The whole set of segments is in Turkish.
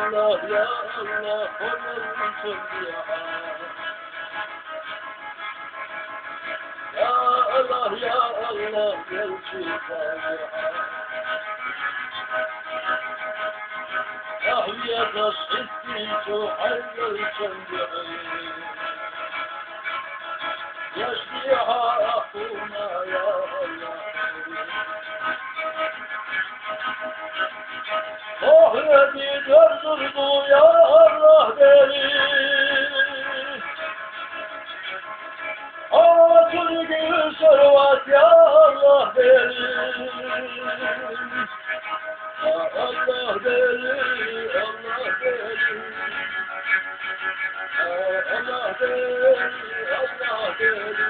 Allah ya Allah onun için ya Allah ya Allah gel şifaya أهلية الصدق حي الجميع يشفيها أخونا يا الله Ahireti döndürdü ya Allah beni Ağacın gül servat ya Allah beni Ya Allah beni Allah beni Allah beni Allah beni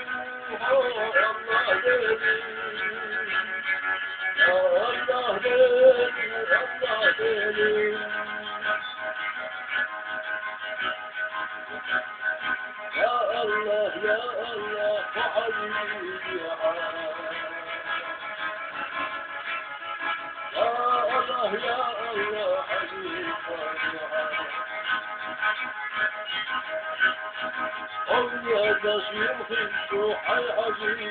Ya Allah beni Allah beni, Allah beni. Ya Allah, ya Allah, Habibi ya Allah. Ya Allah, ya Allah, Habibi ya Allah. أولاد شيوخ الشوحي حبيبي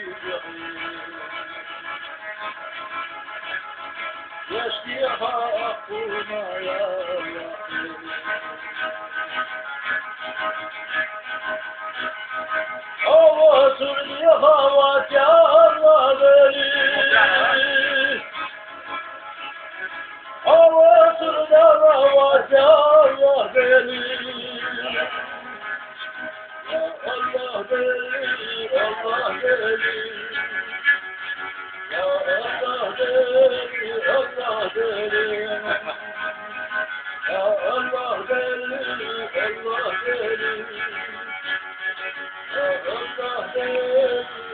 يشفيها أخونا يا الله الله سريها وجه الله بلي الله سريها وجه الله بلي يا الله بلي الله بلي يا الله بلي الله بلي يا الله بلي الله بلي يا الله بلي